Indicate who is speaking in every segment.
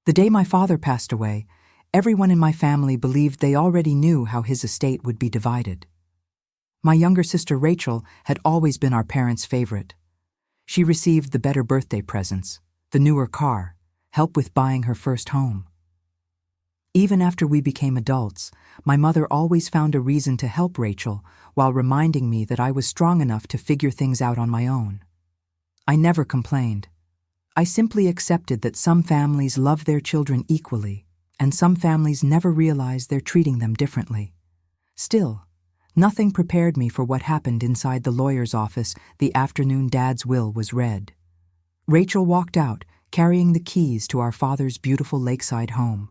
Speaker 1: The day my father passed away, everyone in my family believed they already knew how his estate would be divided. My younger sister Rachel had always been our parents' favorite. She received the better birthday presents, the newer car, help with buying her first home. Even after we became adults, my mother always found a reason to help Rachel while reminding me that I was strong enough to figure things out on my own. I never complained. I simply accepted that some families love their children equally, and some families never realize they're treating them differently. Still, nothing prepared me for what happened inside the lawyer's office the afternoon Dad's will was read. Rachel walked out, carrying the keys to our father's beautiful lakeside home.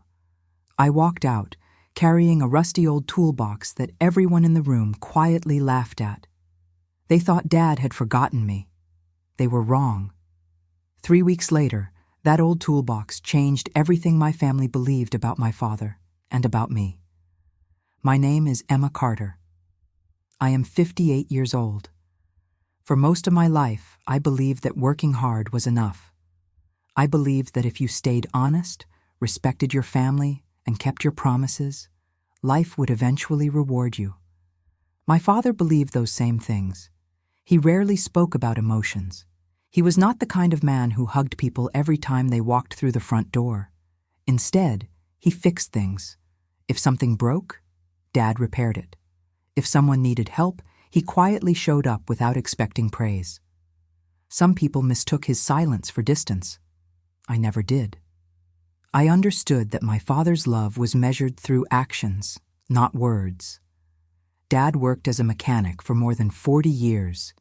Speaker 1: I walked out, carrying a rusty old toolbox that everyone in the room quietly laughed at. They thought Dad had forgotten me. They were wrong. 3 weeks later, that old toolbox changed everything my family believed about my father and about me. My name is Emma Carter. I am 58 years old. For most of my life, I believed that working hard was enough. I believed that if you stayed honest, respected your family, and kept your promises, life would eventually reward you. My father believed those same things. He rarely spoke about emotions. He was not the kind of man who hugged people every time they walked through the front door. Instead, he fixed things. If something broke, Dad repaired it. If someone needed help, he quietly showed up without expecting praise. Some people mistook his silence for distance. I never did. I understood that my father's love was measured through actions, not words. Dad worked as a mechanic for more than 40 years.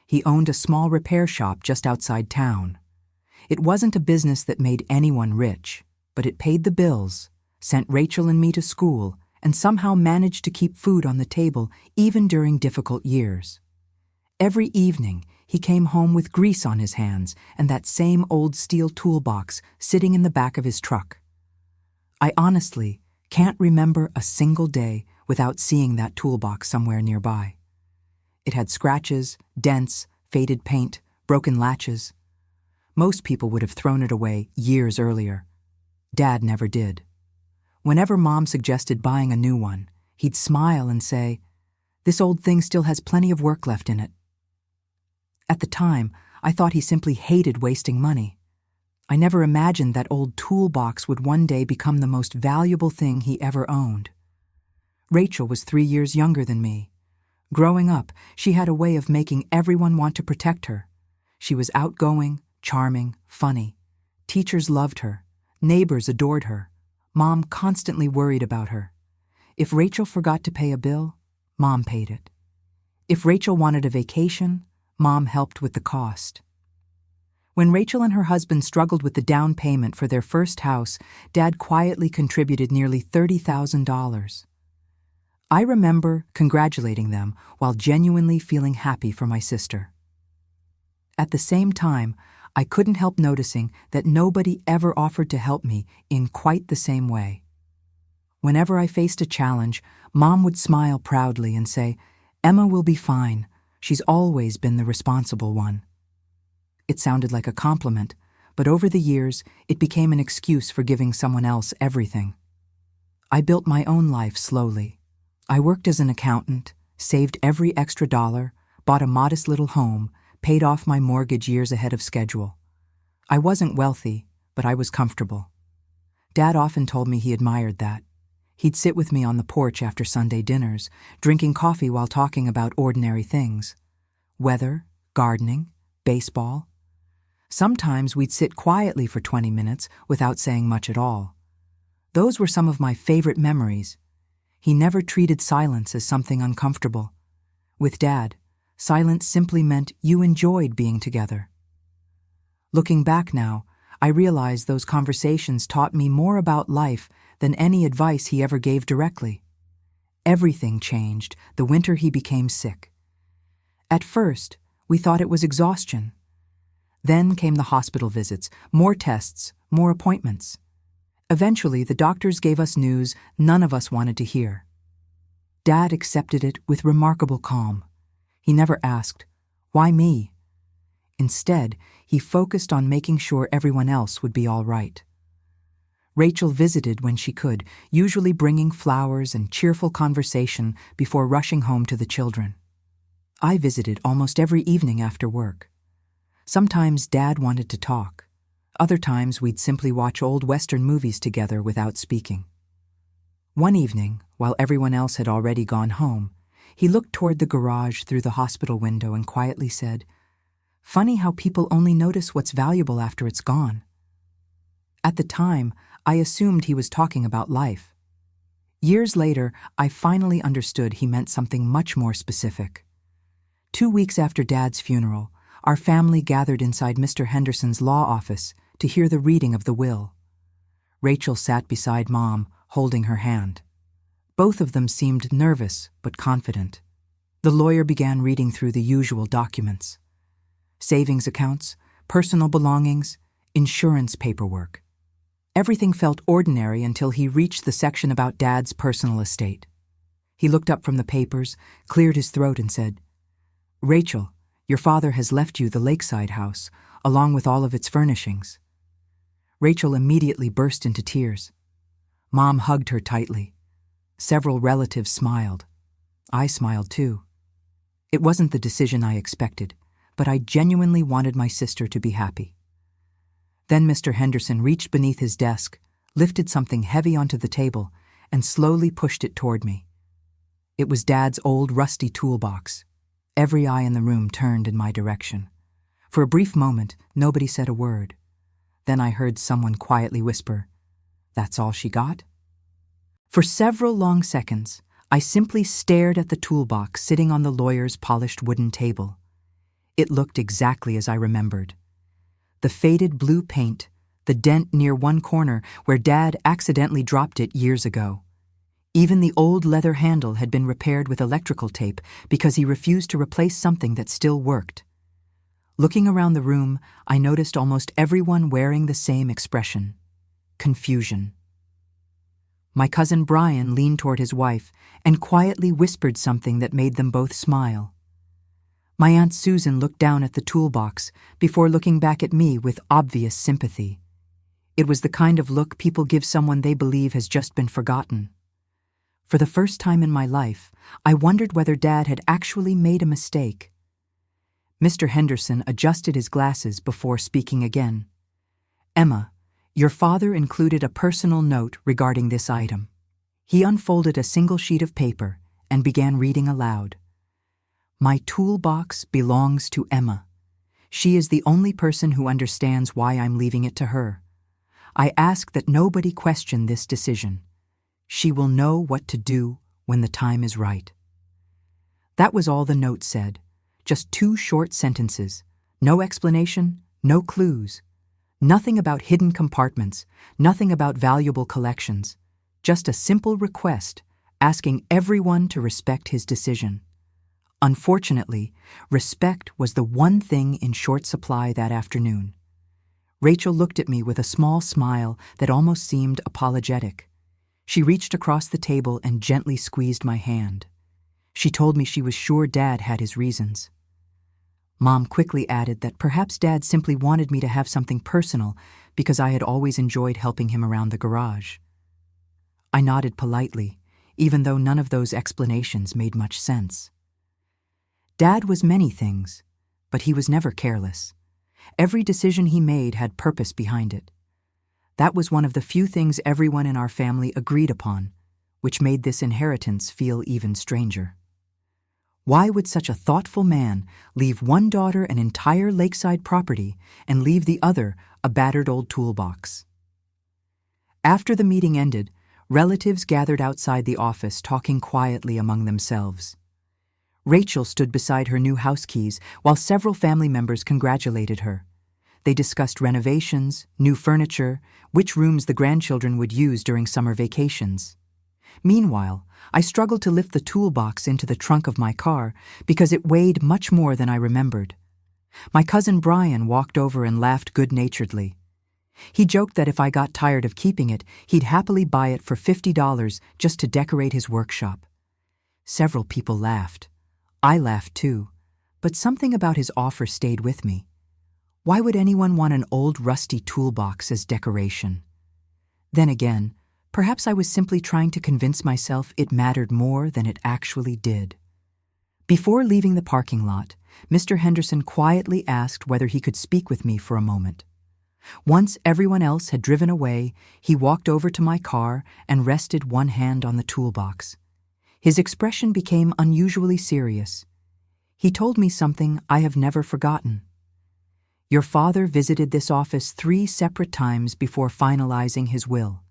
Speaker 1: He owned a small repair shop just outside town. It wasn't a business that made anyone rich, but it paid the bills, sent Rachel and me to school, and somehow managed to keep food on the table even during difficult years. Every evening, he came home with grease on his hands and that same old steel toolbox sitting in the back of his truck. I honestly can't remember a single day without seeing that toolbox somewhere nearby. It had scratches, dents, faded paint, broken latches. Most people would have thrown it away years earlier. Dad never did. Whenever Mom suggested buying a new one, he'd smile and say, "This old thing still has plenty of work left in it." At the time, I thought he simply hated wasting money. I never imagined that old toolbox would one day become the most valuable thing he ever owned. Rachel was 3 years younger than me. Growing up, she had a way of making everyone want to protect her. She was outgoing, charming, funny. Teachers loved her. Neighbors adored her. Mom constantly worried about her. If Rachel forgot to pay a bill, Mom paid it. If Rachel wanted a vacation, Mom helped with the cost. When Rachel and her husband struggled with the down payment for their first house, Dad quietly contributed nearly $30,000. I remember congratulating them while genuinely feeling happy for my sister. At the same time, I couldn't help noticing that nobody ever offered to help me in quite the same way. Whenever I faced a challenge, Mom would smile proudly and say, "Emma will be fine. She's always been the responsible one." It sounded like a compliment, but over the years, it became an excuse for giving someone else everything. I built my own life slowly. I worked as an accountant, saved every extra dollar, bought a modest little home, paid off my mortgage years ahead of schedule. I wasn't wealthy, but I was comfortable. Dad often told me he admired that. He'd sit with me on the porch after Sunday dinners, drinking coffee while talking about ordinary things. Weather, gardening, baseball. Sometimes we'd sit quietly for 20 minutes without saying much at all. Those were some of my favorite memories. He never treated silence as something uncomfortable. With Dad, silence simply meant you enjoyed being together. Looking back now, I realize those conversations taught me more about life than any advice he ever gave directly. Everything changed the winter he became sick. At first, we thought it was exhaustion. Then came the hospital visits, more tests, more appointments. Eventually, the doctors gave us news none of us wanted to hear. Dad accepted it with remarkable calm. He never asked, "Why me?" Instead, he focused on making sure everyone else would be all right. Rachel visited when she could, usually bringing flowers and cheerful conversation before rushing home to the children. I visited almost every evening after work. Sometimes Dad wanted to talk. Other times we'd simply watch old Western movies together without speaking. One evening, while everyone else had already gone home, he looked toward the garage through the hospital window and quietly said, "Funny how people only notice what's valuable after it's gone." At the time, I assumed he was talking about life. Years later, I finally understood he meant something much more specific. 2 weeks after Dad's funeral, our family gathered inside Mr. Henderson's law office to hear the reading of the will. Rachel sat beside Mom, holding her hand. Both of them seemed nervous but confident. The lawyer began reading through the usual documents: savings accounts, personal belongings, insurance paperwork. Everything felt ordinary until he reached the section about Dad's personal estate. He looked up from the papers, cleared his throat, and said, "Rachel, your father has left you the lakeside house, along with all of its furnishings." Rachel immediately burst into tears. Mom hugged her tightly. Several relatives smiled. I smiled too. It wasn't the decision I expected, but I genuinely wanted my sister to be happy. Then Mr. Henderson reached beneath his desk, lifted something heavy onto the table, and slowly pushed it toward me. It was Dad's old rusty toolbox. Every eye in the room turned in my direction. For a brief moment, nobody said a word. Then I heard someone quietly whisper, "That's all she got?" For several long seconds, I simply stared at the toolbox sitting on the lawyer's polished wooden table. It looked exactly as I remembered. The faded blue paint, the dent near one corner where Dad accidentally dropped it years ago. Even the old leather handle had been repaired with electrical tape because he refused to replace something that still worked. Looking around the room, I noticed almost everyone wearing the same expression: confusion. My cousin Brian leaned toward his wife and quietly whispered something that made them both smile. My Aunt Susan looked down at the toolbox before looking back at me with obvious sympathy. It was the kind of look people give someone they believe has just been forgotten. For the first time in my life, I wondered whether Dad had actually made a mistake. Mr. Henderson adjusted his glasses before speaking again. "Emma, your father included a personal note regarding this item." He unfolded a single sheet of paper and began reading aloud. "My toolbox belongs to Emma. She is the only person who understands why I'm leaving it to her. I ask that nobody question this decision. She will know what to do when the time is right." That was all the note said. Just 2 short sentences. No explanation, no clues. Nothing about hidden compartments, nothing about valuable collections. Just a simple request, asking everyone to respect his decision. Unfortunately, respect was the one thing in short supply that afternoon. Rachel looked at me with a small smile that almost seemed apologetic. She reached across the table and gently squeezed my hand. She told me she was sure Dad had his reasons. Mom quickly added that perhaps Dad simply wanted me to have something personal because I had always enjoyed helping him around the garage. I nodded politely, even though none of those explanations made much sense. Dad was many things, but he was never careless. Every decision he made had purpose behind it. That was one of the few things everyone in our family agreed upon, which made this inheritance feel even stranger. Why would such a thoughtful man leave one daughter an entire lakeside property and leave the other a battered old toolbox? After the meeting ended, relatives gathered outside the office talking quietly among themselves. Rachel stood beside her new house keys while several family members congratulated her. They discussed renovations, new furniture, which rooms the grandchildren would use during summer vacations. Meanwhile, I struggled to lift the toolbox into the trunk of my car because it weighed much more than I remembered. My cousin Brian walked over and laughed good-naturedly. He joked that if I got tired of keeping it, he'd happily buy it for $50 just to decorate his workshop. Several people laughed. I laughed too, but something about his offer stayed with me. Why would anyone want an old rusty toolbox as decoration? Then again, perhaps I was simply trying to convince myself it mattered more than it actually did. Before leaving the parking lot, Mr. Henderson quietly asked whether he could speak with me for a moment. Once everyone else had driven away, he walked over to my car and rested one hand on the toolbox. His expression became unusually serious. He told me something I have never forgotten. Your father visited this office 3 separate times before finalizing his will.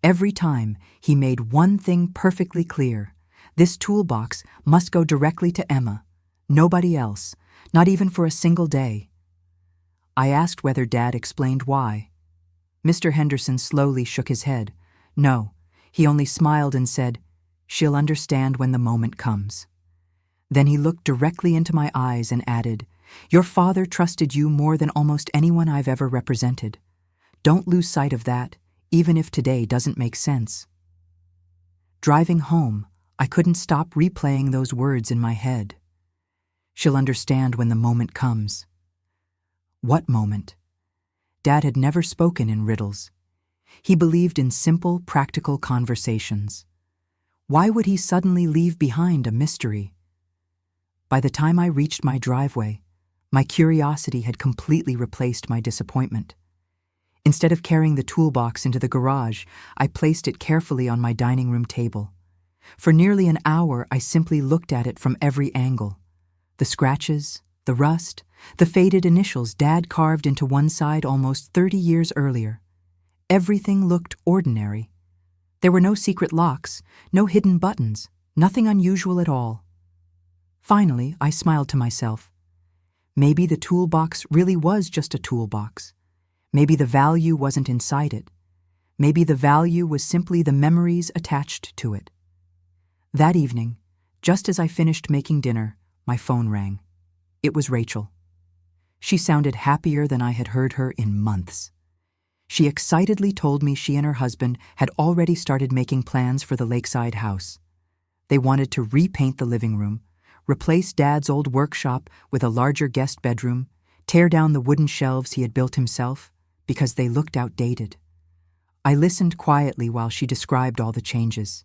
Speaker 1: Every time, he made one thing perfectly clear. This toolbox must go directly to Emma. Nobody else, not even for a single day. I asked whether Dad explained why. Mr. Henderson slowly shook his head. No, he only smiled and said, "She'll understand when the moment comes." Then he looked directly into my eyes and added, "Your father trusted you more than almost anyone I've ever represented. Don't lose sight of that, even if today doesn't make sense." Driving home, I couldn't stop replaying those words in my head. She'll understand when the moment comes. What moment? Dad had never spoken in riddles. He believed in simple, practical conversations. Why would he suddenly leave behind a mystery? By the time I reached my driveway, my curiosity had completely replaced my disappointment. Instead of carrying the toolbox into the garage, I placed it carefully on my dining room table. For nearly an hour, I simply looked at it from every angle. The scratches, the rust, the faded initials Dad carved into one side almost 30 years earlier. Everything looked ordinary. There were no secret locks, no hidden buttons, nothing unusual at all. Finally, I smiled to myself. Maybe the toolbox really was just a toolbox. Maybe the value wasn't inside it. Maybe the value was simply the memories attached to it. That evening, just as I finished making dinner, my phone rang. It was Rachel. She sounded happier than I had heard her in months. She excitedly told me she and her husband had already started making plans for the lakeside house. They wanted to repaint the living room, replace Dad's old workshop with a larger guest bedroom, tear down the wooden shelves he had built himself, because they looked outdated. I listened quietly while she described all the changes.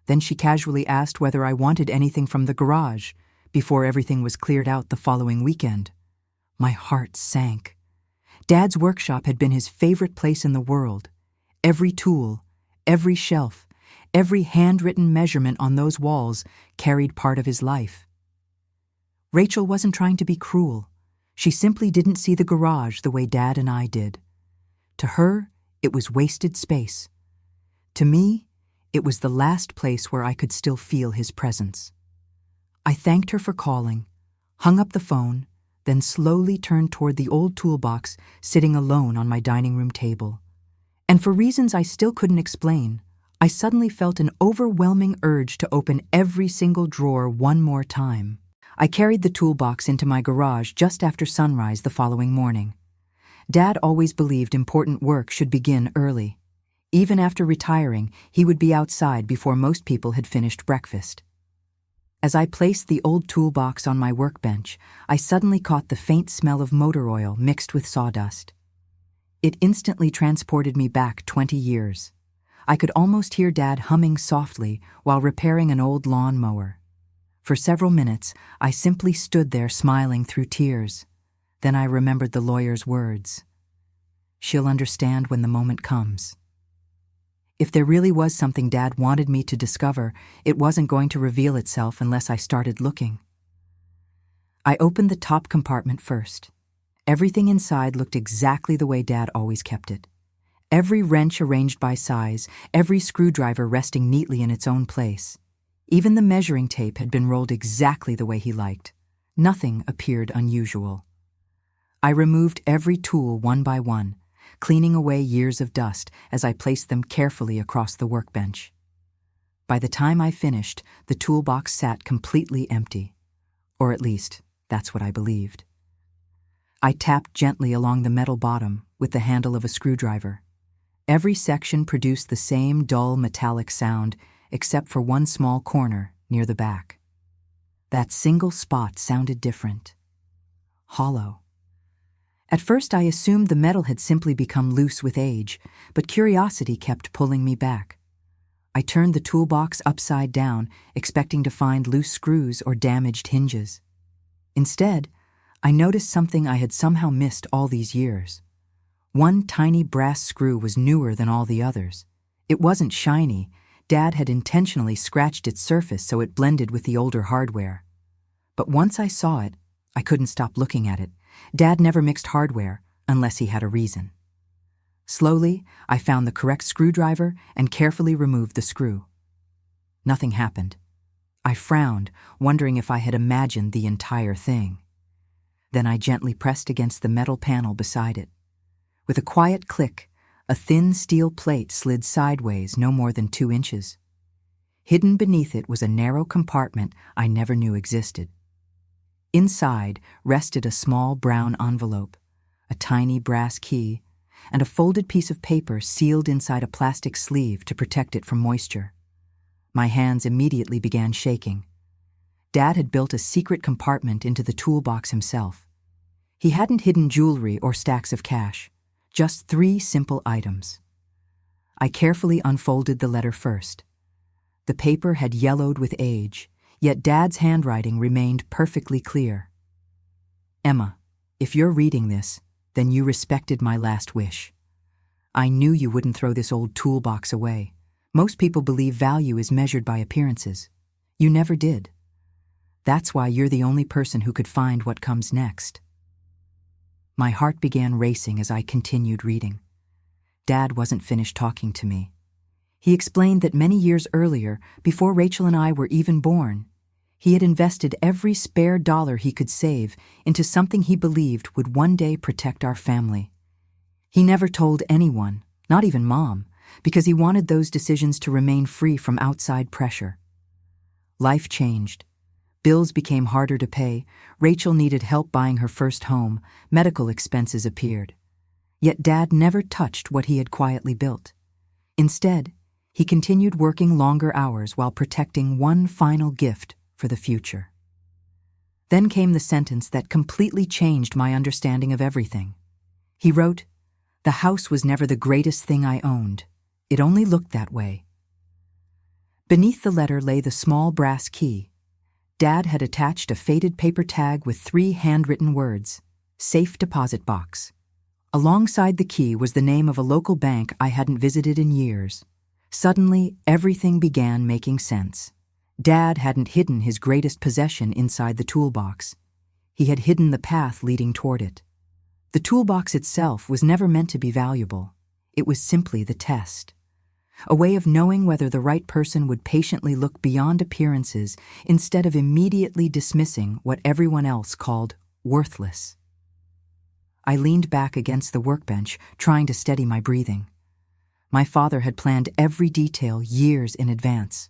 Speaker 1: Then she casually asked whether I wanted anything from the garage before everything was cleared out the following weekend. My heart sank. Dad's workshop had been his favorite place in the world. Every tool, every shelf, every handwritten measurement on those walls carried part of his life. Rachel wasn't trying to be cruel. She simply didn't see the garage the way Dad and I did. To her, it was wasted space. To me, it was the last place where I could still feel his presence. I thanked her for calling, hung up the phone, then slowly turned toward the old toolbox sitting alone on my dining room table. And for reasons I still couldn't explain, I suddenly felt an overwhelming urge to open every single drawer one more time. I carried the toolbox into my garage just after sunrise the following morning. Dad always believed important work should begin early. Even after retiring, he would be outside before most people had finished breakfast. As I placed the old toolbox on my workbench, I suddenly caught the faint smell of motor oil mixed with sawdust. It instantly transported me back 20 years. I could almost hear Dad humming softly while repairing an old lawn mower. For several minutes, I simply stood there smiling through tears. Then I remembered the lawyer's words. "She'll understand when the moment comes." If there really was something Dad wanted me to discover, it wasn't going to reveal itself unless I started looking. I opened the top compartment first. Everything inside looked exactly the way Dad always kept it. Every wrench arranged by size, every screwdriver resting neatly in its own place. Even the measuring tape had been rolled exactly the way he liked. Nothing appeared unusual. I removed every tool one by one, cleaning away years of dust as I placed them carefully across the workbench. By the time I finished, the toolbox sat completely empty. Or at least, that's what I believed. I tapped gently along the metal bottom with the handle of a screwdriver. Every section produced the same dull metallic sound, except for one small corner near the back. That single spot sounded different. Hollow. At first I assumed the metal had simply become loose with age, but curiosity kept pulling me back. I turned the toolbox upside down, expecting to find loose screws or damaged hinges. Instead, I noticed something I had somehow missed all these years. One tiny brass screw was newer than all the others. It wasn't shiny. Dad had intentionally scratched its surface so it blended with the older hardware. But once I saw it, I couldn't stop looking at it. Dad never mixed hardware unless he had a reason. Slowly, I found the correct screwdriver and carefully removed the screw. Nothing happened. I frowned, wondering if I had imagined the entire thing. Then I gently pressed against the metal panel beside it. With a quiet click, a thin steel plate slid sideways no more than 2 inches. Hidden beneath it was a narrow compartment I never knew existed. Inside rested a small brown envelope, a tiny brass key, and a folded piece of paper sealed inside a plastic sleeve to protect it from moisture. My hands immediately began shaking. Dad had built a secret compartment into the toolbox himself. He hadn't hidden jewelry or stacks of cash, just 3 simple items. I carefully unfolded the letter first. The paper had yellowed with age, yet Dad's handwriting remained perfectly clear. Emma, if you're reading this, then you respected my last wish. I knew you wouldn't throw this old toolbox away. Most people believe value is measured by appearances. You never did. That's why you're the only person who could find what comes next. My heart began racing as I continued reading. Dad wasn't finished talking to me. He explained that many years earlier, before Rachel and I were even born, he had invested every spare dollar he could save into something he believed would one day protect our family. He never told anyone, not even Mom, because he wanted those decisions to remain free from outside pressure. Life changed. Bills became harder to pay. Rachel needed help buying her first home. Medical expenses appeared. Yet Dad never touched what he had quietly built. Instead, he continued working longer hours while protecting one final gift for the future. Then came the sentence that completely changed my understanding of everything. He wrote, "The house was never the greatest thing I owned. It only looked that way." Beneath the letter lay the small brass key. Dad had attached a faded paper tag with 3 handwritten words, "Safe Deposit Box." Alongside the key was the name of a local bank I hadn't visited in years. Suddenly, everything began making sense. Dad hadn't hidden his greatest possession inside the toolbox. He had hidden the path leading toward it. The toolbox itself was never meant to be valuable. It was simply the test. A way of knowing whether the right person would patiently look beyond appearances instead of immediately dismissing what everyone else called worthless. I leaned back against the workbench, trying to steady my breathing. My father had planned every detail years in advance.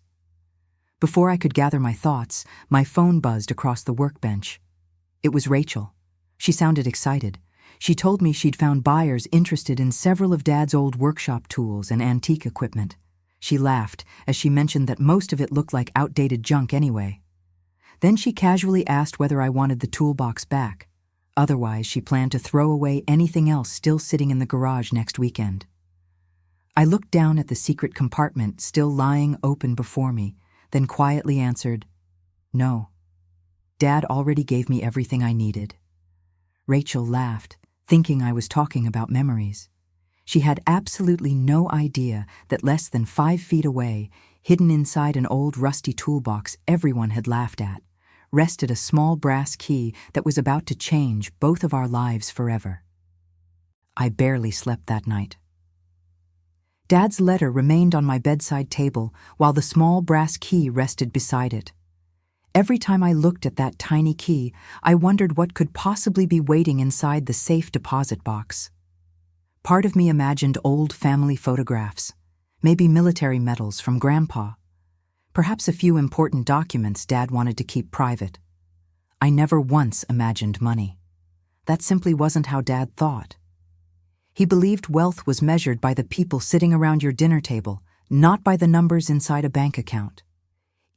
Speaker 1: Before I could gather my thoughts, my phone buzzed across the workbench. It was Rachel. She sounded excited. She told me she'd found buyers interested in several of Dad's old workshop tools and antique equipment. She laughed as she mentioned that most of it looked like outdated junk anyway. Then she casually asked whether I wanted the toolbox back. Otherwise, she planned to throw away anything else still sitting in the garage next weekend. I looked down at the secret compartment still lying open before me, then quietly answered, "No. Dad already gave me everything I needed." Rachel laughed, thinking I was talking about memories. She had absolutely no idea that less than 5 feet away, hidden inside an old rusty toolbox everyone had laughed at, rested a small brass key that was about to change both of our lives forever. I barely slept that night. Dad's letter remained on my bedside table while the small brass key rested beside it. Every time I looked at that tiny key, I wondered what could possibly be waiting inside the safe deposit box. Part of me imagined old family photographs, maybe military medals from Grandpa, perhaps a few important documents Dad wanted to keep private. I never once imagined money. That simply wasn't how Dad thought. He believed wealth was measured by the people sitting around your dinner table, not by the numbers inside a bank account.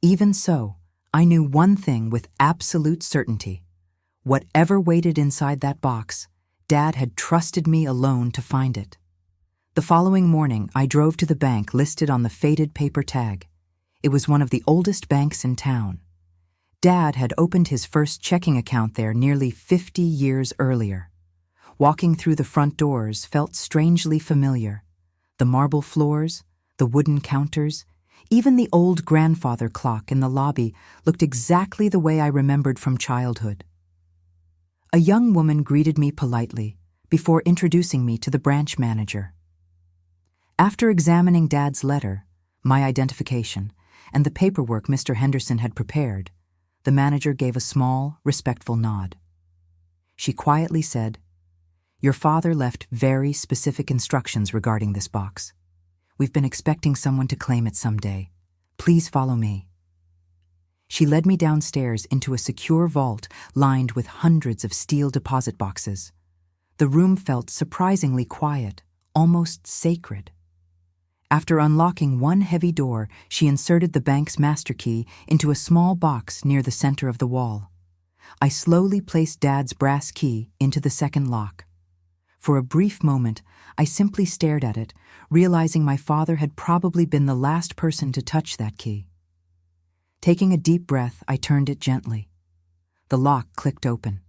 Speaker 1: Even so, I knew one thing with absolute certainty. Whatever waited inside that box, Dad had trusted me alone to find it. The following morning, I drove to the bank listed on the faded paper tag. It was one of the oldest banks in town. Dad had opened his first checking account there nearly 50 years earlier. Walking through the front doors felt strangely familiar. The marble floors, the wooden counters, even the old grandfather clock in the lobby looked exactly the way I remembered from childhood. A young woman greeted me politely before introducing me to the branch manager. After examining Dad's letter, my identification, and the paperwork Mr. Henderson had prepared, the manager gave a small, respectful nod. She quietly said, "Your father left very specific instructions regarding this box. We've been expecting someone to claim it someday. Please follow me." She led me downstairs into a secure vault lined with hundreds of steel deposit boxes. The room felt surprisingly quiet, almost sacred. After unlocking one heavy door, she inserted the bank's master key into a small box near the center of the wall. I slowly placed Dad's brass key into the second lock. For a brief moment, I simply stared at it, realizing my father had probably been the last person to touch that key. Taking a deep breath, I turned it gently. The lock clicked open.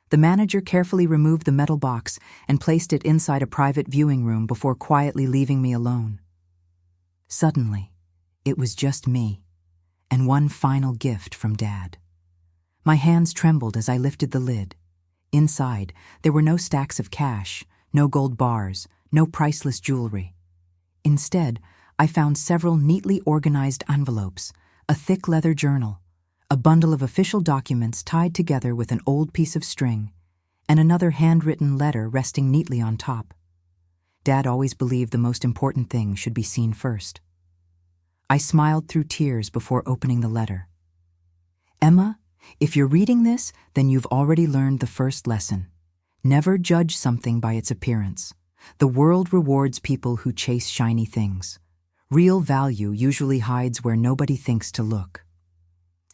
Speaker 1: The manager carefully removed the metal box and placed it inside a private viewing room before quietly leaving me alone. Suddenly, it was just me, and one final gift from Dad. My hands trembled as I lifted the lid. Inside, there were no stacks of cash, no gold bars, no priceless jewelry. Instead, I found several neatly organized envelopes, a thick leather journal, a bundle of official documents tied together with an old piece of string, and another handwritten letter resting neatly on top. Dad always believed the most important thing should be seen first. I smiled through tears before opening the letter. "Emma, if you're reading this, then you've already learned the first lesson. Never judge something by its appearance. The world rewards people who chase shiny things. Real value usually hides where nobody thinks to look."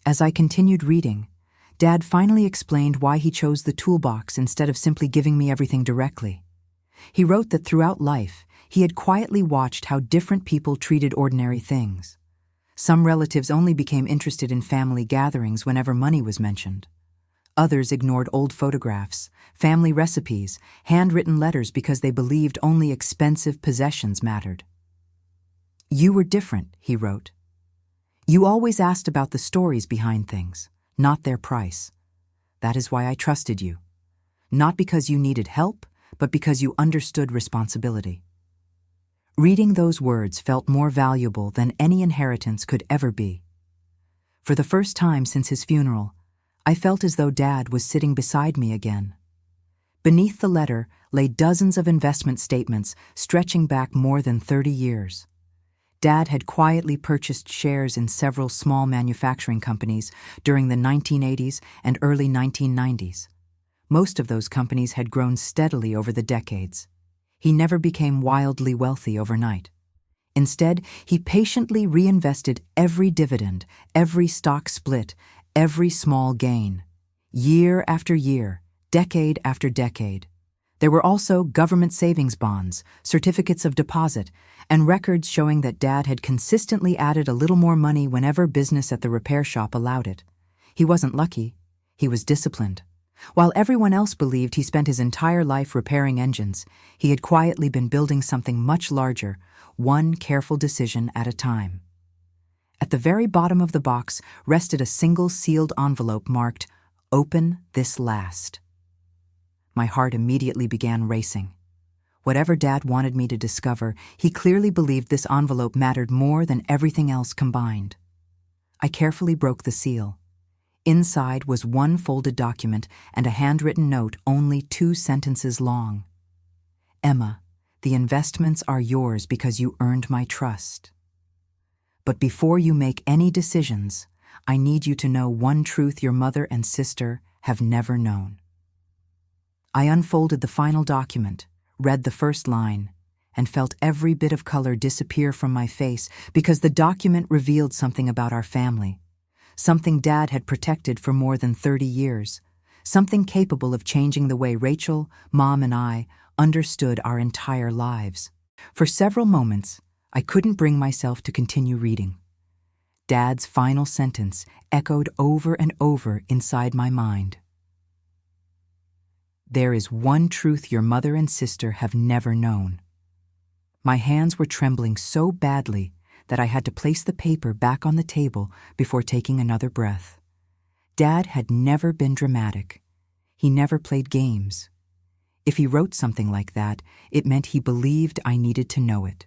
Speaker 1: As I continued reading, Dad finally explained why he chose the toolbox instead of simply giving me everything directly. He wrote that throughout life, he had quietly watched how different people treated ordinary things. Some relatives only became interested in family gatherings whenever money was mentioned. Others ignored old photographs, family recipes, handwritten letters because they believed only expensive possessions mattered. "You were different," he wrote. "You always asked about the stories behind things, not their price. That is why I trusted you. Not because you needed help, but because you understood responsibility." Reading those words felt more valuable than any inheritance could ever be. For the first time since his funeral, I felt as though Dad was sitting beside me again. Beneath the letter lay dozens of investment statements stretching back more than 30 years. Dad had quietly purchased shares in several small manufacturing companies during the 1980s and early 1990s. Most of those companies had grown steadily over the decades. He never became wildly wealthy overnight. Instead, he patiently reinvested every dividend, every stock split, every small gain. Year after year, decade after decade. There were also government savings bonds, certificates of deposit, and records showing that Dad had consistently added a little more money whenever business at the repair shop allowed it. He wasn't lucky. He was disciplined. While everyone else believed he spent his entire life repairing engines, he had quietly been building something much larger, one careful decision at a time. At the very bottom of the box rested a single sealed envelope marked, "Open this last." My heart immediately began racing. Whatever Dad wanted me to discover, he clearly believed this envelope mattered more than everything else combined. I carefully broke the seal. Inside was one folded document and a handwritten note only 2 sentences long. "Emma, the investments are yours because you earned my trust. But before you make any decisions, I need you to know one truth your mother and sister have never known." I unfolded the final document, read the first line, and felt every bit of color disappear from my face because the document revealed something about our family, something Dad had protected for more than 30 years, something capable of changing the way Rachel, Mom, and I understood our entire lives. For several moments, I couldn't bring myself to continue reading. Dad's final sentence echoed over and over inside my mind. There is one truth your mother and sister have never known. My hands were trembling so badly that I had to place the paper back on the table before taking another breath. Dad had never been dramatic. He never played games. If he wrote something like that, it meant he believed I needed to know it.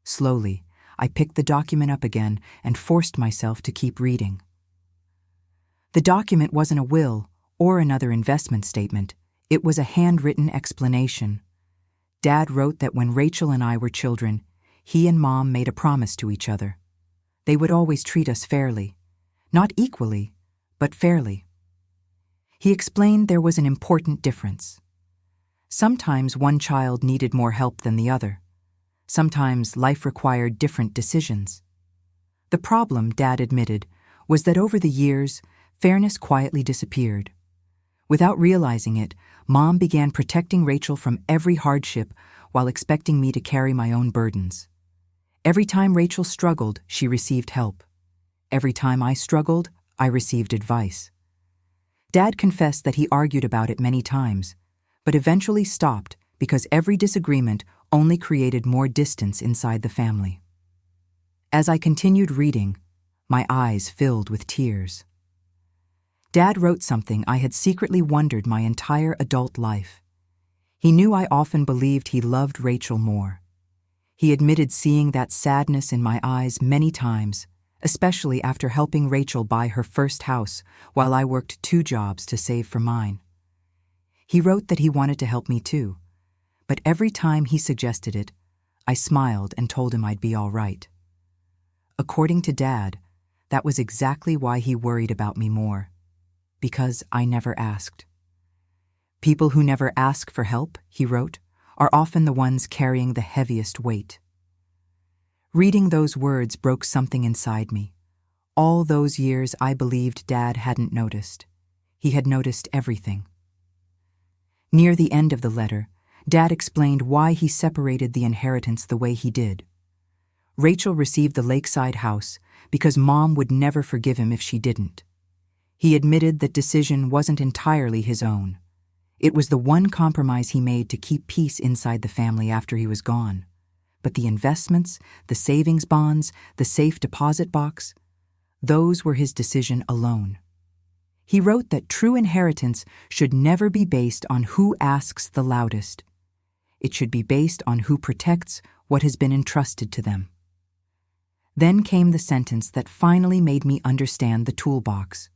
Speaker 1: Slowly, I picked the document up again and forced myself to keep reading. The document wasn't a will or another investment statement. It was a handwritten explanation. Dad wrote that when Rachel and I were children, he and Mom made a promise to each other. They would always treat us fairly. Not equally, but fairly. He explained there was an important difference. Sometimes one child needed more help than the other. Sometimes life required different decisions. The problem, Dad admitted, was that over the years, fairness quietly disappeared. Without realizing it, Mom began protecting Rachel from every hardship while expecting me to carry my own burdens. Every time Rachel struggled, she received help. Every time I struggled, I received advice. Dad confessed that he argued about it many times, but eventually stopped because every disagreement only created more distance inside the family. As I continued reading, my eyes filled with tears. Dad wrote something I had secretly wondered my entire adult life. He knew I often believed he loved Rachel more. He admitted seeing that sadness in my eyes many times, especially after helping Rachel buy her first house while I worked 2 jobs to save for mine. He wrote that he wanted to help me too, but every time he suggested it, I smiled and told him I'd be all right. According to Dad, that was exactly why he worried about me more. Because I never asked. People who never ask for help, he wrote, are often the ones carrying the heaviest weight. Reading those words broke something inside me. All those years I believed Dad hadn't noticed. He had noticed everything. Near the end of the letter, Dad explained why he separated the inheritance the way he did. Rachel received the lakeside house because Mom would never forgive him if she didn't. He admitted that decision wasn't entirely his own. It was the one compromise he made to keep peace inside the family after he was gone. But the investments, the savings bonds, the safe deposit box, those were his decision alone. He wrote that true inheritance should never be based on who asks the loudest. It should be based on who protects what has been entrusted to them. Then came the sentence that finally made me understand the toolbox.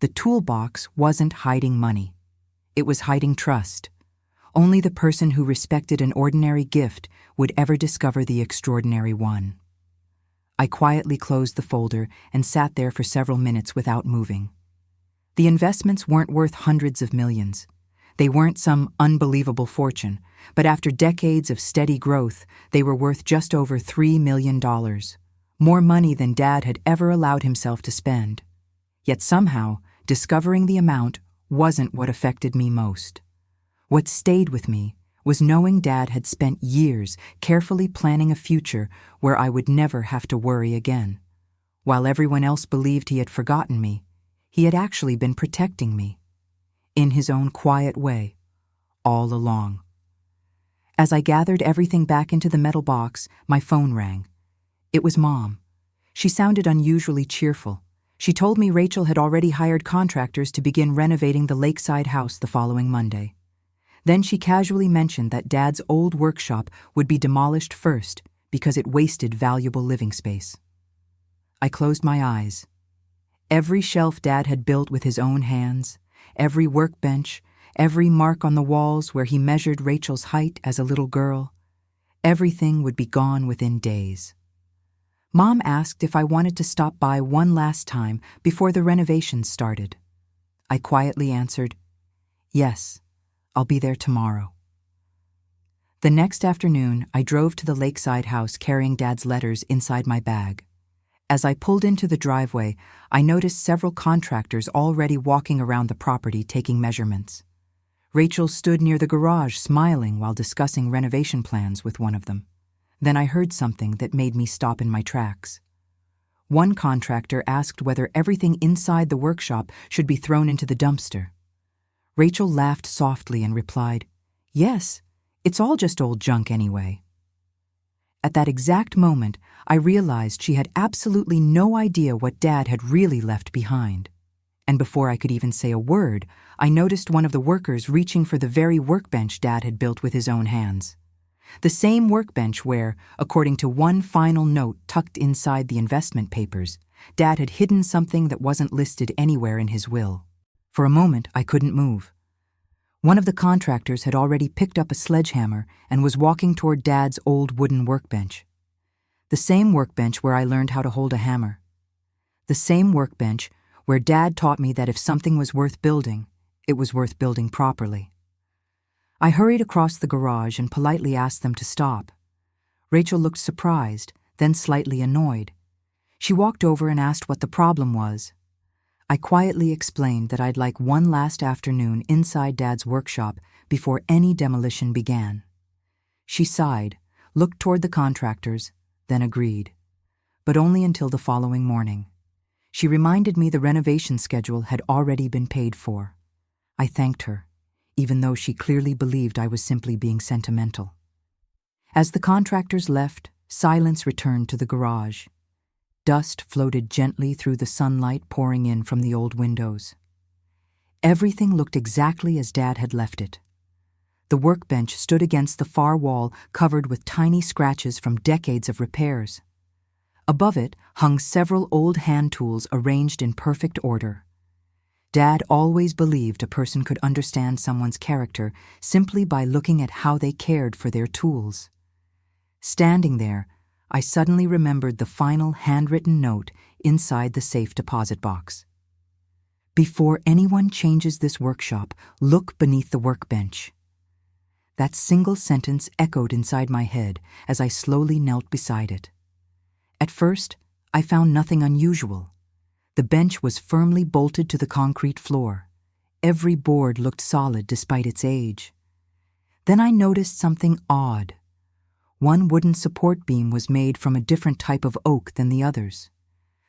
Speaker 1: The toolbox wasn't hiding money. It was hiding trust. Only the person who respected an ordinary gift would ever discover the extraordinary one. I quietly closed the folder and sat there for several minutes without moving. The investments weren't worth hundreds of millions. They weren't some unbelievable fortune, but after decades of steady growth, they were worth just over $3 million. More money than Dad had ever allowed himself to spend. Yet somehow, discovering the amount wasn't what affected me most. What stayed with me was knowing Dad had spent years carefully planning a future where I would never have to worry again. While everyone else believed he had forgotten me, he had actually been protecting me. In his own quiet way, all along. As I gathered everything back into the metal box, my phone rang. It was Mom. She sounded unusually cheerful. She told me Rachel had already hired contractors to begin renovating the lakeside house the following Monday. Then she casually mentioned that Dad's old workshop would be demolished first because it wasted valuable living space. I closed my eyes. Every shelf Dad had built with his own hands, every workbench, every mark on the walls where he measured Rachel's height as a little girl, everything would be gone within days. Mom asked if I wanted to stop by one last time before the renovations started. I quietly answered, "Yes, I'll be there tomorrow." The next afternoon, I drove to the lakeside house carrying Dad's letters inside my bag. As I pulled into the driveway, I noticed several contractors already walking around the property taking measurements. Rachel stood near the garage smiling while discussing renovation plans with one of them. Then I heard something that made me stop in my tracks. One contractor asked whether everything inside the workshop should be thrown into the dumpster. Rachel laughed softly and replied, "Yes, it's all just old junk anyway." At that exact moment, I realized she had absolutely no idea what Dad had really left behind. And before I could even say a word, I noticed one of the workers reaching for the very workbench Dad had built with his own hands. The same workbench where, according to one final note tucked inside the investment papers, Dad had hidden something that wasn't listed anywhere in his will. For a moment, I couldn't move. One of the contractors had already picked up a sledgehammer and was walking toward Dad's old wooden workbench. The same workbench where I learned how to hold a hammer. The same workbench where Dad taught me that if something was worth building, it was worth building properly. I hurried across the garage and politely asked them to stop. Rachel looked surprised, then slightly annoyed. She walked over and asked what the problem was. I quietly explained that I'd like one last afternoon inside Dad's workshop before any demolition began. She sighed, looked toward the contractors, then agreed. But only until the following morning. She reminded me the renovation schedule had already been paid for. I thanked her, even though she clearly believed I was simply being sentimental. As the contractors left, silence returned to the garage. Dust floated gently through the sunlight pouring in from the old windows. Everything looked exactly as Dad had left it. The workbench stood against the far wall, covered with tiny scratches from decades of repairs. Above it hung several old hand tools arranged in perfect order. Dad always believed a person could understand someone's character simply by looking at how they cared for their tools. Standing there, I suddenly remembered the final handwritten note inside the safe deposit box. "Before anyone changes this workshop, look beneath the workbench." That single sentence echoed inside my head as I slowly knelt beside it. At first, I found nothing unusual. The bench was firmly bolted to the concrete floor. Every board looked solid despite its age. Then I noticed something odd. One wooden support beam was made from a different type of oak than the others.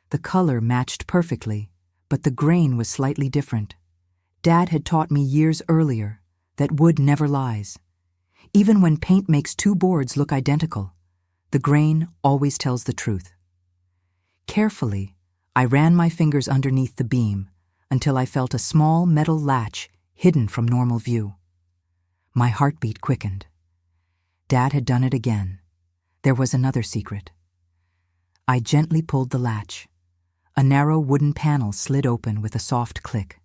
Speaker 1: The color matched perfectly, but the grain was slightly different. Dad had taught me years earlier that wood never lies. Even when paint makes two boards look identical, the grain always tells the truth. Carefully, I ran my fingers underneath the beam until I felt a small metal latch hidden from normal view. My heartbeat quickened. Dad had done it again. There was another secret. I gently pulled the latch. A narrow wooden panel slid open with a soft click.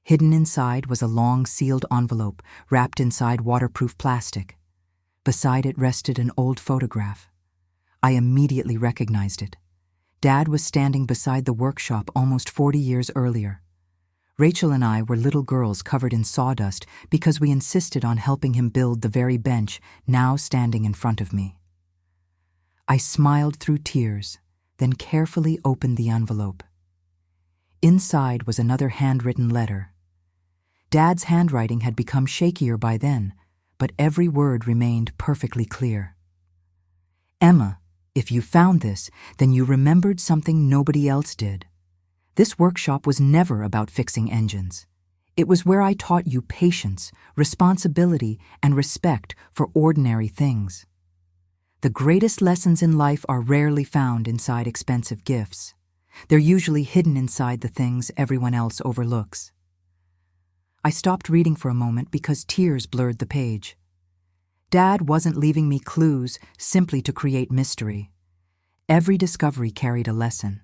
Speaker 1: Hidden inside was a long sealed envelope wrapped inside waterproof plastic. Beside it rested an old photograph. I immediately recognized it. Dad was standing beside the workshop almost 40 years earlier. Rachel and I were little girls covered in sawdust because we insisted on helping him build the very bench now standing in front of me. I smiled through tears, then carefully opened the envelope. Inside was another handwritten letter. Dad's handwriting had become shakier by then, but every word remained perfectly clear. "Emma, if you found this, then you remembered something nobody else did. This workshop was never about fixing engines. It was where I taught you patience, responsibility, and respect for ordinary things. The greatest lessons in life are rarely found inside expensive gifts. They're usually hidden inside the things everyone else overlooks." I stopped reading for a moment because tears blurred the page. Dad wasn't leaving me clues simply to create mystery. Every discovery carried a lesson.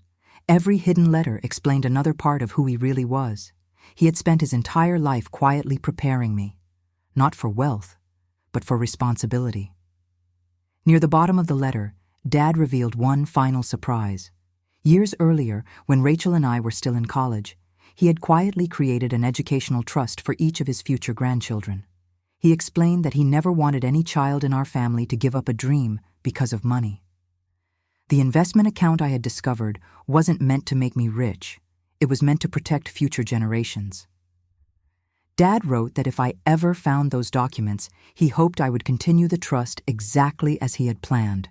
Speaker 1: Every hidden letter explained another part of who he really was. He had spent his entire life quietly preparing me, not for wealth, but for responsibility. Near the bottom of the letter, Dad revealed one final surprise. Years earlier, when Rachel and I were still in college, he had quietly created an educational trust for each of his future grandchildren. He explained that he never wanted any child in our family to give up a dream because of money. The investment account I had discovered wasn't meant to make me rich. It was meant to protect future generations. Dad wrote that if I ever found those documents, he hoped I would continue the trust exactly as he had planned.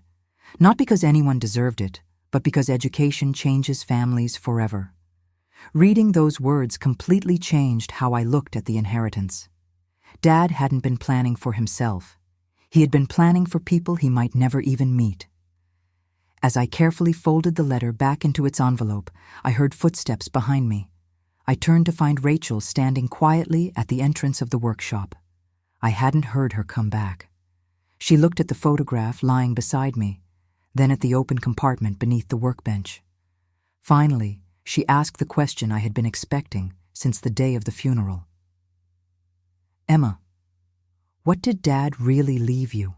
Speaker 1: Not because anyone deserved it, but because education changes families forever. Reading those words completely changed how I looked at the inheritance. Dad hadn't been planning for himself. He had been planning for people he might never even meet. As I carefully folded the letter back into its envelope, I heard footsteps behind me. I turned to find Rachel standing quietly at the entrance of the workshop. I hadn't heard her come back. She looked at the photograph lying beside me, then at the open compartment beneath the workbench. Finally, she asked the question I had been expecting since the day of the funeral. "Emma, what did Dad really leave you?"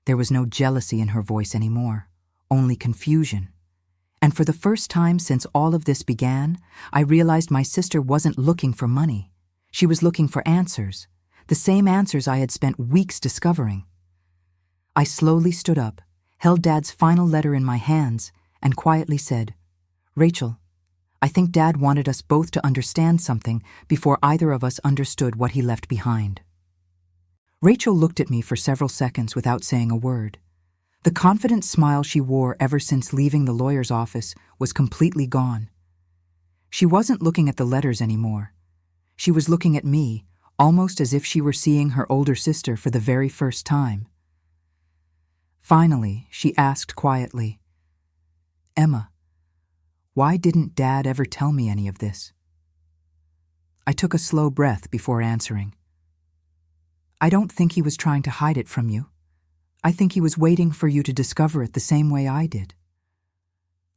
Speaker 1: There was no jealousy in her voice anymore, only confusion. And for the first time since all of this began, I realized my sister wasn't looking for money. She was looking for answers, the same answers I had spent weeks discovering. I slowly stood up, held Dad's final letter in my hands, and quietly said, "Rachel, I think Dad wanted us both to understand something before either of us understood what he left behind." Rachel looked at me for several seconds without saying a word. The confident smile she wore ever since leaving the lawyer's office was completely gone. She wasn't looking at the letters anymore. She was looking at me, almost as if she were seeing her older sister for the very first time. Finally, she asked quietly, "Emma, why didn't Dad ever tell me any of this?" I took a slow breath before answering. "I don't think he was trying to hide it from you. I think he was waiting for you to discover it the same way I did."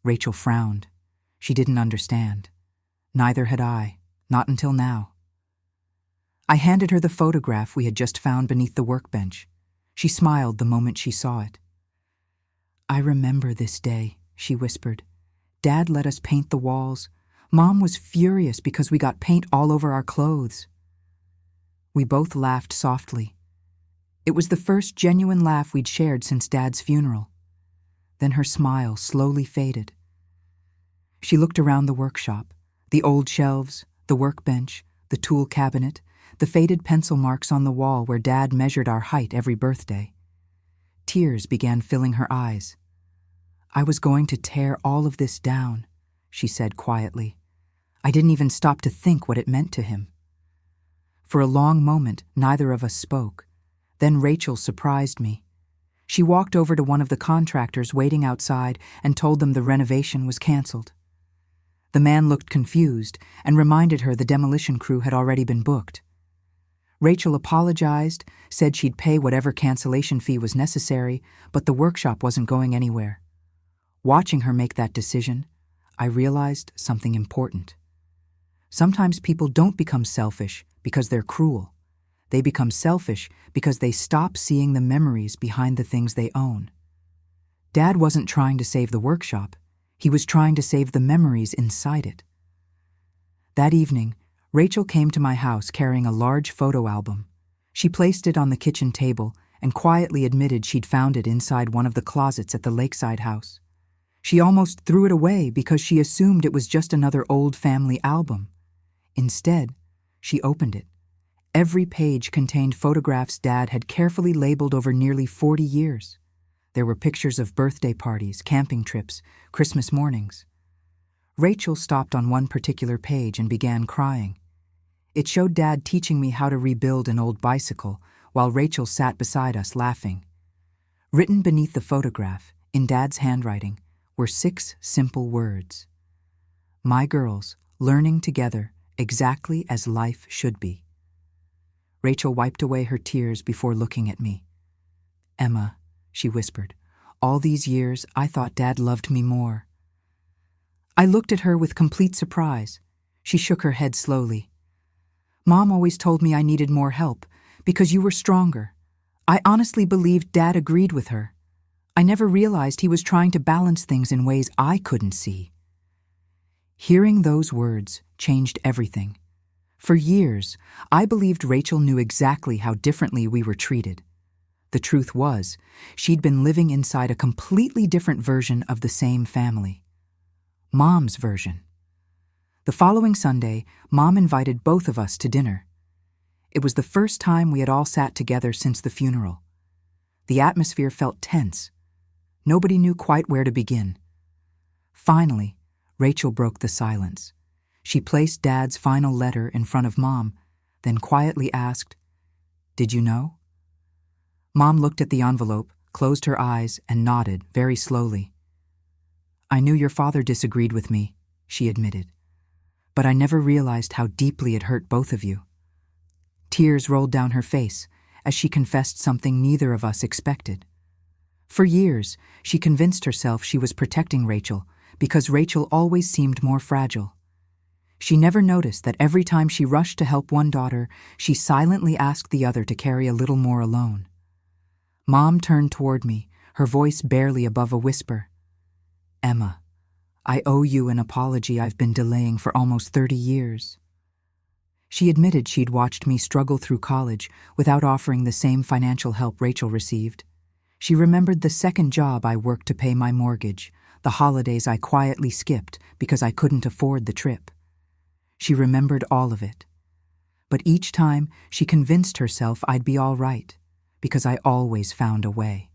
Speaker 1: Rachel frowned. She didn't understand. Neither had I, not until now. I handed her the photograph we had just found beneath the workbench. She smiled the moment she saw it. "I remember this day," she whispered. "Dad let us paint the walls. Mom was furious because we got paint all over our clothes." We both laughed softly. It was the first genuine laugh we'd shared since Dad's funeral. Then her smile slowly faded. She looked around the workshop, the old shelves, the workbench, the tool cabinet, the faded pencil marks on the wall where Dad measured our height every birthday. Tears began filling her eyes. "I was going to tear all of this down," she said quietly. "I didn't even stop to think what it meant to him." For a long moment, neither of us spoke. Then Rachel surprised me. She walked over to one of the contractors waiting outside and told them the renovation was canceled. The man looked confused and reminded her the demolition crew had already been booked. Rachel apologized, said she'd pay whatever cancellation fee was necessary, but the workshop wasn't going anywhere. Watching her make that decision, I realized something important. Sometimes people don't become selfish because they're cruel. They become selfish because they stop seeing the memories behind the things they own. Dad wasn't trying to save the workshop. He was trying to save the memories inside it. That evening, Rachel came to my house carrying a large photo album. She placed it on the kitchen table and quietly admitted she'd found it inside one of the closets at the lakeside house. She almost threw it away because she assumed it was just another old family album. Instead, she opened it. Every page contained photographs Dad had carefully labeled over nearly 40 years. There were pictures of birthday parties, camping trips, Christmas mornings. Rachel stopped on one particular page and began crying. It showed Dad teaching me how to rebuild an old bicycle while Rachel sat beside us laughing. Written beneath the photograph, in Dad's handwriting, were 6 simple words. "My girls, learning together exactly as life should be." Rachel wiped away her tears before looking at me. "Emma," she whispered, "all these years I thought Dad loved me more." I looked at her with complete surprise. She shook her head slowly. "Mom always told me I needed more help because you were stronger. I honestly believed Dad agreed with her. I never realized he was trying to balance things in ways I couldn't see." Hearing those words changed everything. For years, I believed Rachel knew exactly how differently we were treated. The truth was, she'd been living inside a completely different version of the same family. Mom's version. The following Sunday, Mom invited both of us to dinner. It was the first time we had all sat together since the funeral. The atmosphere felt tense. Nobody knew quite where to begin. Finally, Rachel broke the silence. She placed Dad's final letter in front of Mom, then quietly asked, "Did you know?" Mom looked at the envelope, closed her eyes, and nodded very slowly. "I knew your father disagreed with me," she admitted, "but I never realized how deeply it hurt both of you." Tears rolled down her face as she confessed something neither of us expected. For years, she convinced herself she was protecting Rachel because Rachel always seemed more fragile. She never noticed that every time she rushed to help one daughter, she silently asked the other to carry a little more alone. Mom turned toward me, her voice barely above a whisper. "Emma, I owe you an apology I've been delaying for almost 30 years." She admitted she'd watched me struggle through college without offering the same financial help Rachel received. She remembered the second job I worked to pay my mortgage, the holidays I quietly skipped because I couldn't afford the trip. She remembered all of it. But each time, she convinced herself I'd be all right, because I always found a way.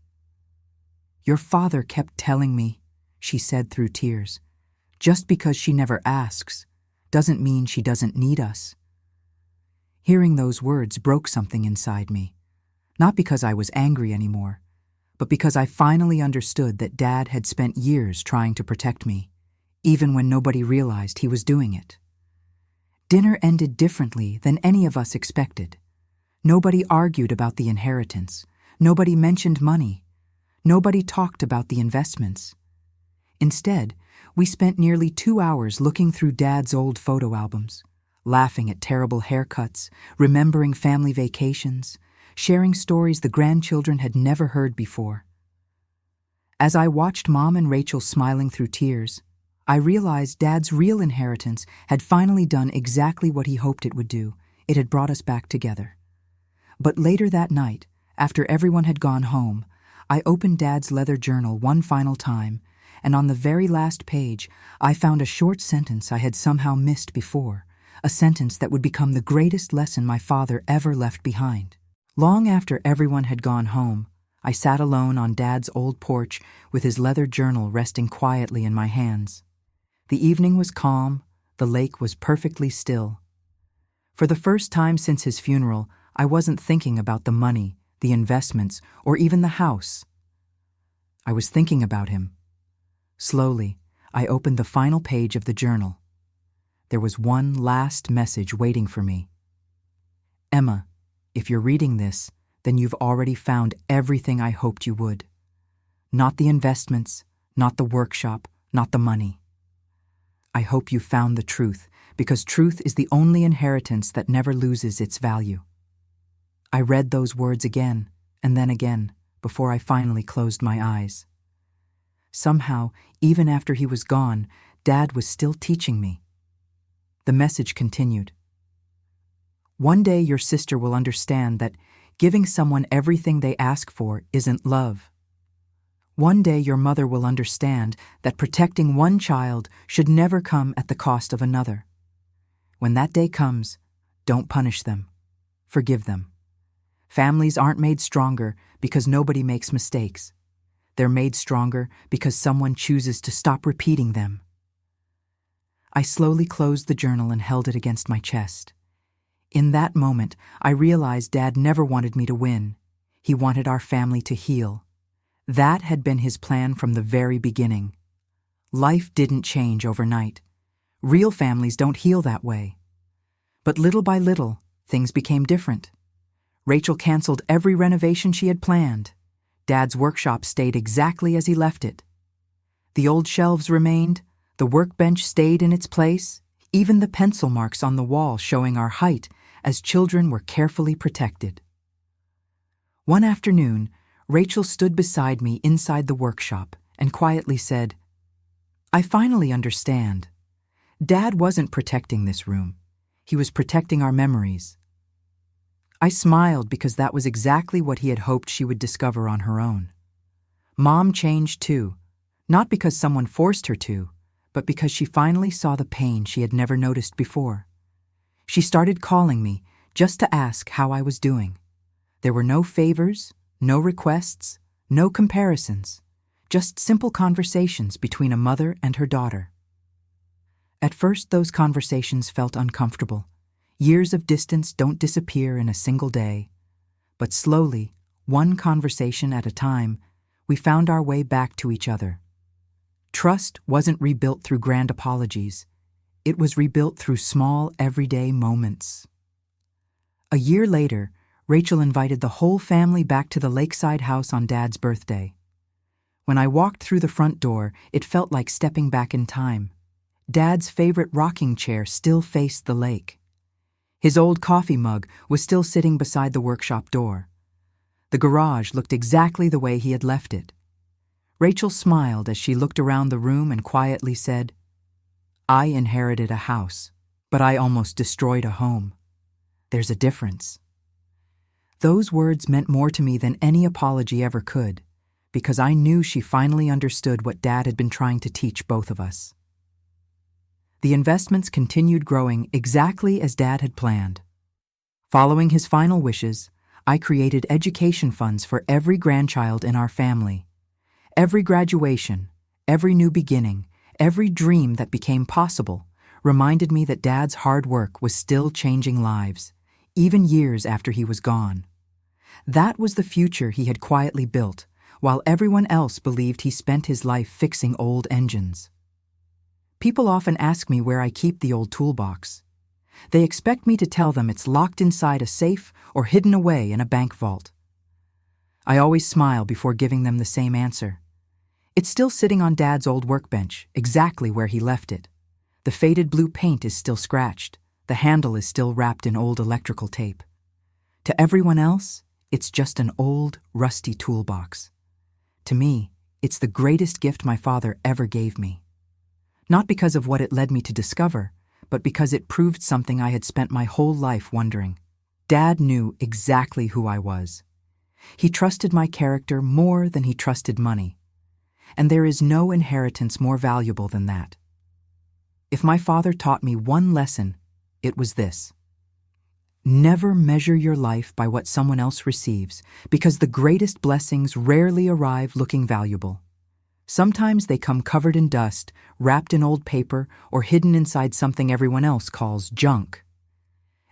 Speaker 1: "Your father kept telling me," she said through tears, "just because she never asks doesn't mean she doesn't need us." Hearing those words broke something inside me, not because I was angry anymore, but because I finally understood that Dad had spent years trying to protect me, even when nobody realized he was doing it. Dinner ended differently than any of us expected. Nobody argued about the inheritance. Nobody mentioned money. Nobody talked about the investments. Instead, we spent nearly 2 hours looking through Dad's old photo albums, laughing at terrible haircuts, remembering family vacations, sharing stories the grandchildren had never heard before. As I watched Mom and Rachel smiling through tears, I realized Dad's real inheritance had finally done exactly what he hoped it would do. It had brought us back together. But later that night, after everyone had gone home, I opened Dad's leather journal one final time, and on the very last page, I found a short sentence I had somehow missed before, a sentence that would become the greatest lesson my father ever left behind. Long after everyone had gone home, I sat alone on Dad's old porch with his leather journal resting quietly in my hands. The evening was calm, the lake was perfectly still. For the first time since his funeral, I wasn't thinking about the money, the investments, or even the house. I was thinking about him. Slowly, I opened the final page of the journal. There was one last message waiting for me. "Emma, if you're reading this, then you've already found everything I hoped you would. Not the investments, not the workshop, not the money. I hope you found the truth, because truth is the only inheritance that never loses its value." I read those words again, and then again, before I finally closed my eyes. Somehow, even after he was gone, Dad was still teaching me. The message continued. "One day your sister will understand that giving someone everything they ask for isn't love. One day your mother will understand that protecting one child should never come at the cost of another. When that day comes, don't punish them. Forgive them. Families aren't made stronger because nobody makes mistakes. They're made stronger because someone chooses to stop repeating them." I slowly closed the journal and held it against my chest. In that moment, I realized Dad never wanted me to win. He wanted our family to heal. That had been his plan from the very beginning. Life didn't change overnight. Real families don't heal that way. But little by little, things became different. Rachel canceled every renovation she had planned. Dad's workshop stayed exactly as he left it. The old shelves remained, the workbench stayed in its place, even the pencil marks on the wall showing our height as children were carefully protected. One afternoon, Rachel stood beside me inside the workshop and quietly said, "I finally understand. Dad wasn't protecting this room. He was protecting our memories." I smiled because that was exactly what he had hoped she would discover on her own. Mom changed too, not because someone forced her to, but because she finally saw the pain she had never noticed before. She started calling me just to ask how I was doing. There were no favors, no requests, no comparisons, just simple conversations between a mother and her daughter. At first, those conversations felt uncomfortable. Years of distance don't disappear in a single day. But slowly, one conversation at a time, we found our way back to each other. Trust wasn't rebuilt through grand apologies. It was rebuilt through small, everyday moments. A year later, Rachel invited the whole family back to the lakeside house on Dad's birthday. When I walked through the front door, it felt like stepping back in time. Dad's favorite rocking chair still faced the lake. His old coffee mug was still sitting beside the workshop door. The garage looked exactly the way he had left it. Rachel smiled as she looked around the room and quietly said, "I inherited a house, but I almost destroyed a home. There's a difference." Those words meant more to me than any apology ever could, because I knew she finally understood what Dad had been trying to teach both of us. The investments continued growing exactly as Dad had planned. Following his final wishes, I created education funds for every grandchild in our family. Every graduation, every new beginning, every dream that became possible reminded me that Dad's hard work was still changing lives, even years after he was gone. That was the future he had quietly built, while everyone else believed he spent his life fixing old engines. People often ask me where I keep the old toolbox. They expect me to tell them it's locked inside a safe or hidden away in a bank vault. I always smile before giving them the same answer. It's still sitting on Dad's old workbench, exactly where he left it. The faded blue paint is still scratched. The handle is still wrapped in old electrical tape. To everyone else, it's just an old, rusty toolbox. To me, it's the greatest gift my father ever gave me. Not because of what it led me to discover, but because it proved something I had spent my whole life wondering. Dad knew exactly who I was. He trusted my character more than he trusted money. And there is no inheritance more valuable than that. If my father taught me one lesson, it was this: never measure your life by what someone else receives, because the greatest blessings rarely arrive looking valuable. Sometimes they come covered in dust, wrapped in old paper, or hidden inside something everyone else calls junk.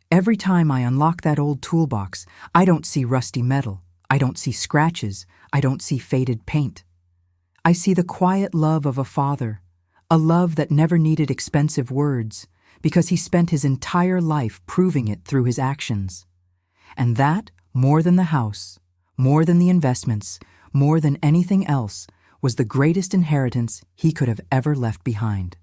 Speaker 1: Every time I unlock that old toolbox, I don't see rusty metal, I don't see scratches, I don't see faded paint. I see the quiet love of a father, a love that never needed expensive words, because he spent his entire life proving it through his actions. And that, more than the house, more than the investments, more than anything else, was the greatest inheritance he could have ever left behind.